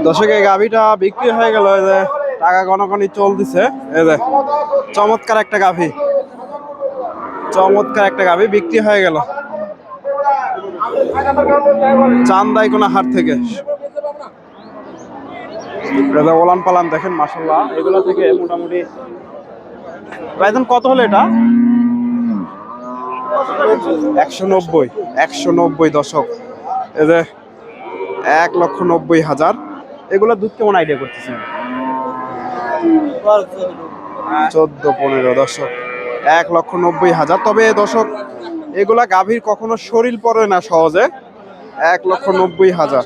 দর্শক এই গাভিটা বিক্রি হয়ে গেল, এই যে টাকা গণগণি চলতেছে। এই যে চমৎকার একটা গাভি, চমৎকার একটা গাভি বিক্রি হয়ে গেল চান্দাইকোনা হাট থেকে। ওলান পালান দেখেন মাশাআল্লাহ, এগুলা থেকে মোটামুটি ভাইজান কত হলো এটা? 190 দর্শক, এই যে 1,90,000। এগুলা দুধ কেমন আইডিয়া করতেছেন? 14-15 দর্শক, 1,90,000। তবে দর্শক এগুলা গাভীর কখনো শরীর পড়ে না সহজে। 1,90,000,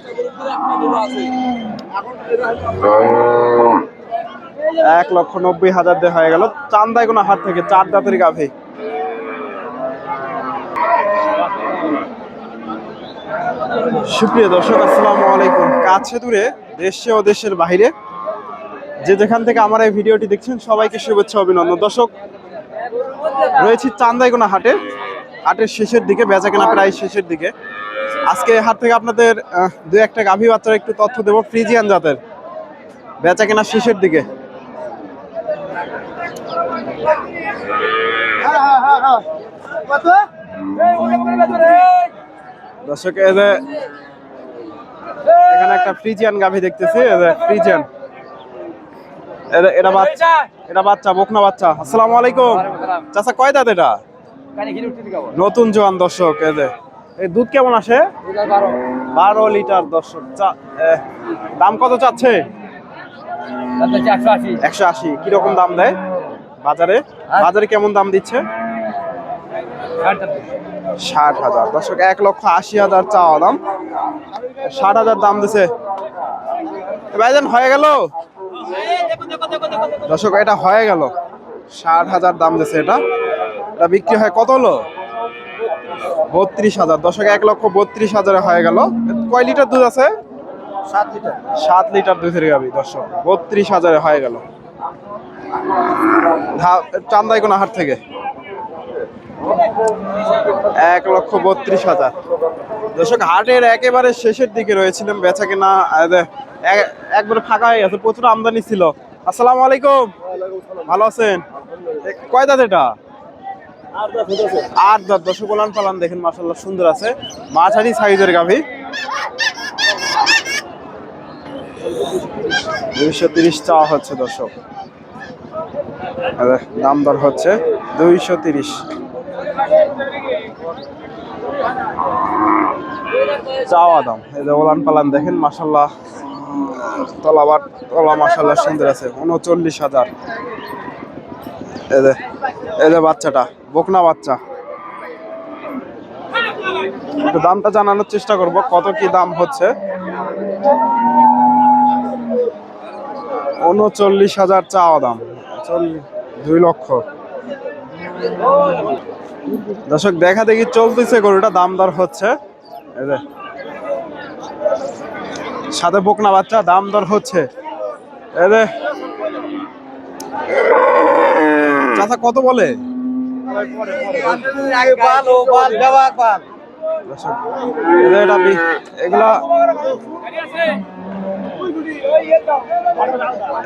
1,90,000 দিয়ে হয়ে গেল চান্দাইকোনা হাট থেকে। 4 দাঁতের গাভী। সুপ্রিয় দর্শক আসসালামু আলাইকুম। কাছে দূরে, দেশে ও দেশের বাইরে যে যেখান থেকে আমার এই ভিডিওটি দেখছেন সবাইকে শুভেচ্ছা অভিনন্দন। দর্শক রয়েছি চান্দাইকোনা হাটে, হাটের শেষের দিকে, বেচাকেনা প্রায় শেষের দিকে। আজকে হাট থেকে আপনাদের দু একটা গাভী বাচ্চার একটু তথ্য দেবো, ফ্রিজিয়ান জাতের, বেচাকেনা শেষের দিকে। দর্শক এই যে এখানে একটা ফ্রিজিয়ান গাভী দেখতেছি, এই যে ফ্রিজিয়ান, এটা বাচ্চা, বকনা বাচ্চা। আসসালামু আলাইকুম চাচা, কয় দাঁত এটা? নতুন জোয়ান দর্শক। এই দুধ কেমন আসে? 12 লিটার দর্শক। দাম কত চাচ্ছে? 180। কিরকম দাম দেয় বাজারে? বাজারে কেমন দাম দিচ্ছে? 60,000 দর্শক, 1,80,000 চাওয়া দাম, 60,000 দাম দিছে। ভাইজান হয়ে গেল দর্শক, এটা হয়ে গেল, 60,000 দাম দিছে। এটা বিক্রি হয় কত হলো? 32,000 দর্শক, 1,32,000 হয়ে গেল। কয় লিটার দুধ আছে? 7 লিটার দুধের গাভী দর্শক, 32,000 হয়ে গেল চান্দাইকোনা হাট থেকে। 1,32,000 দর্শক, হাটের একেবারে শেষের দিকে রয়েছিলাম, বেচা কেনা একবারে ফাঁকা হয়ে গেছে, প্রচুর আমদানি ছিল। আসসালামু আলাইকুম, ভালো আছেন? কয় দাঁত এটা? 8 দাঁত দর্শক, ওলান পালান দেখেন মাশাআল্লাহ সুন্দর আছে, মাঝারি সাইজের গাভী। 230 চাওয়া হচ্ছে দর্শক, দাম দর হচ্ছে 230 চাওয়া দাম। এই যে ওলান পালান দেখেন মাশাআল্লাহ, তলা মাশাআল্লাহ সুন্দর আছে। 39,000। এই যে বাচ্চাটা, বকনা বাচ্চা। একটু দামটা জানানোর চেষ্টা করব, কত কি দাম হচ্ছে। 39,000 চাওয়া দাম, 2 লক্ষ দর্শক। দেখা দেখি চলতেছে গরুটা, দাম দর হচ্ছে। এই যে সাথে বকনা বাচ্চা, দাম দর হচ্ছে। এই যে চাচা কত বলে? এগুলা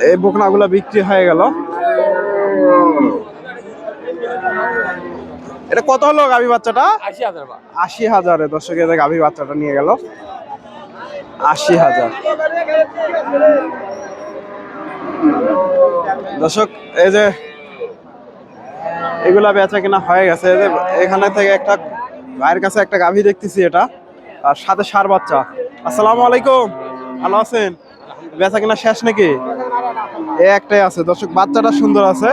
এই বকনা গুলা বিক্রি হয়ে গেল। এটা কত হলো গাভী বাচ্চাটা? 80,000 দর্শক, গাভী বাচ্চাটা নিয়ে গেল 80,000 দর্শক। এই যে এগুলা বেচা কিনা হয়ে গেছে। এই যে এখানে থেকে একটা ভাইয়ের কাছে একটা গাভী দেখতেছি, এটা আর সাথে ষাঁড় বাচ্চা। আসসালামু আলাইকুম, ভালো আছেন? বেচা কিনা শেষ নাকি? একটাই আছে দর্শক, বাচ্চাটা সুন্দর আছে,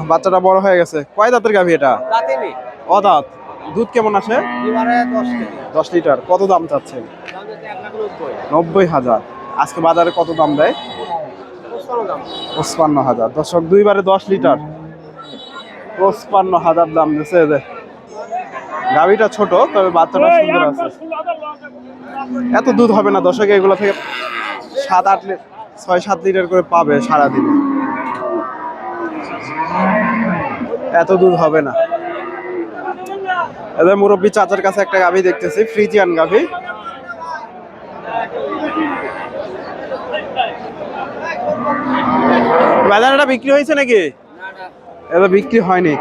বাচ্চাটা বড় হয়ে গেছে। কয় দাঁতের গাভী এটা? অদাঁত। দুধ কেমন আসে? 10 লিটার। কত দাম চাচ্ছে? 90,000। আজকে বাজারে কত দাম দেয়? 55,000 দর্শক, দুইবারে 10 লিটার, 55,000 দাম দিচ্ছে। গাভীটা ছোট, তবে বাচ্চাটা সুন্দর আছে। এত দুধ হবে না দর্শক, এগুলো থেকে 6-7 লিটার করে পাবে সারাদিনে, এত দুধ হবে না। এদের মুরব্বী চাচার কাছে একটা গাভী দেখতেছি, ফ্রিজিয়ান গাভী। বাজার এটা বিক্রি হয়েছে নাকি? এটা বিক্রি হয়নি।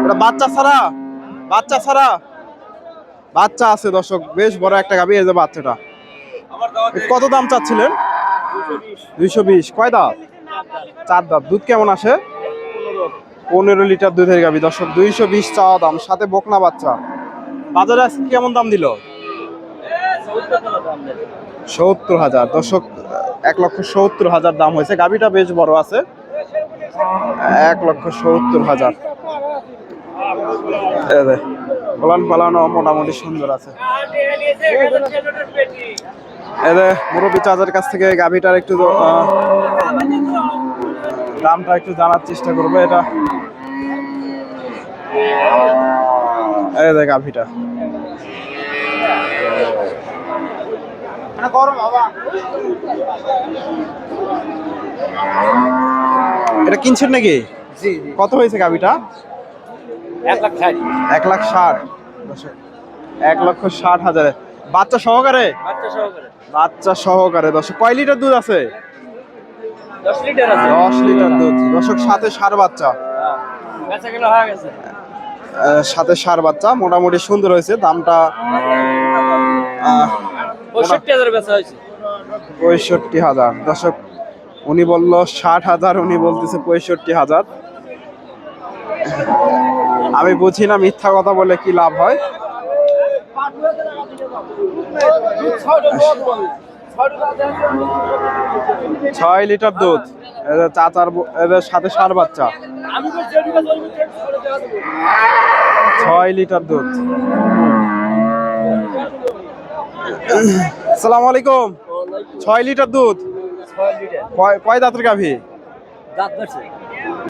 এটা বাচ্চা ছাড়া, বাচ্চা ছাড়া, বাচ্চা আছে দর্শক, বেশ বড় একটা গাভী। এই যে বাচ্চাটা, কত দাম চাচ্ছিলেন? 220। কয় দাঁত? 4 দাঁত। দুধ কেমন আসে? 15 লিটার দুধের গাভী দর্শক। 220 চাওয়া দাম, সাথে বকনা বাচ্চা। বাজারে আজকে কেমন দাম দিল? 70,000 দর্শক। 1,70,000 দাম হয়েছে। গাভীটা বেশ বড় আছে। 1,70,000। ফলান পালানো মোটামুটি সুন্দর আছে। মুরব্বী চাচার কাছ থেকে গাভীটার একটু দামটা একটু জানার চেষ্টা করবো। এটা গাভীটা এটা কিনছেন নাকি? কত হয়েছে গাভীটা? 1,60,000। 1,60,000। 1,60,000 বাচ্চা সহকারে? বাচ্চা সহকারে দর্শক। কয় লিটার দুধ আছে? 10 লিটার আছে। 10 লিটার দুধ দর্শক, সাথে ষাঁড় বাচ্চা। বেচা কিলো হয়ে গেছে। সাথে ষাঁড় বাচ্চা মোটামুটি সুন্দর হয়েছে। দামটা 65,000 বেচা হয়েছে। 65,000 দর্শক। উনি বললো 60,000, উনি বলতেছে 65,000। আমি বুঝি না মিথ্যা কথা বলে কি লাভ হয়। 6 লিটার দুধ। এদের চাচার এদের সাথে ষাঁড় বাচ্চা। 6 লিটার দুধ। আসসালামু আলাইকুম। 6 লিটার দুধ। কয় দাঁতের গাভী?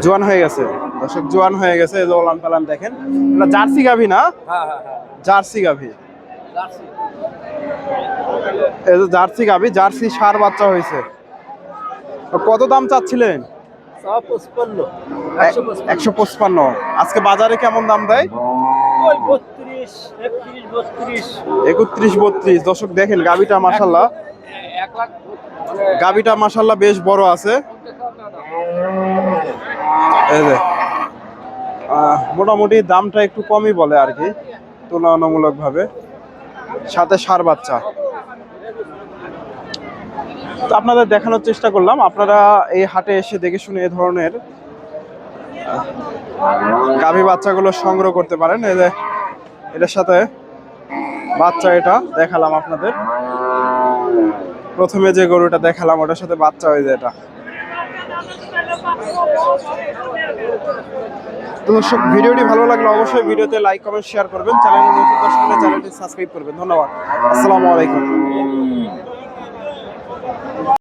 জোয়ান হয়ে গেছে দর্শক, জোয়ান হয়ে গেছে। এই যে ওলান পালান দেখেন। এটা জার্সি গাভী না? জার্সি গাভী। এই যে জার্সি গাভী, জার্সি ষাঁড় বাচ্চা হয়েছে। কত দাম চাচ্ছিলেন? 155। আজকে বাজারে কেমন দাম দেয়? 31, 32 দর্শক। দেখেন গাভীটা মাশাআল্লাহ, গাভীটা মাশাআল্লাহ বেশ বড় আছে। এই যে মোটামুটি দামটা একটু কমই বলে আর কি, তুলনামূলক ভাবে। সাথে ষাঁড় বাচ্চা। তো আপনাদের দেখানোর চেষ্টা করলাম। আপনারা এই হাটে এসে দেখে শুনে এই ধরনের গাভী বাচ্চাগুলো সংগ্রহ করতে পারেন। এই যে এটার সাথে বাচ্চা, এটা দেখালাম আপনাদের প্রথমে যে গরুটা দেখালাম, ওটার সাথে বাচ্চা হয়ে যায় এটা। তো দর্শক, ভিডিওটি ভালো লাগলে অবশ্যই ভিডিওতে লাইক, কমেন্ট, শেয়ার করবেন। চ্যানেলে নতুন দর্শক হলে চ্যানেলটি সাবস্ক্রাইব করবেন। ধন্যবাদ। আসসালামু আলাইকুম।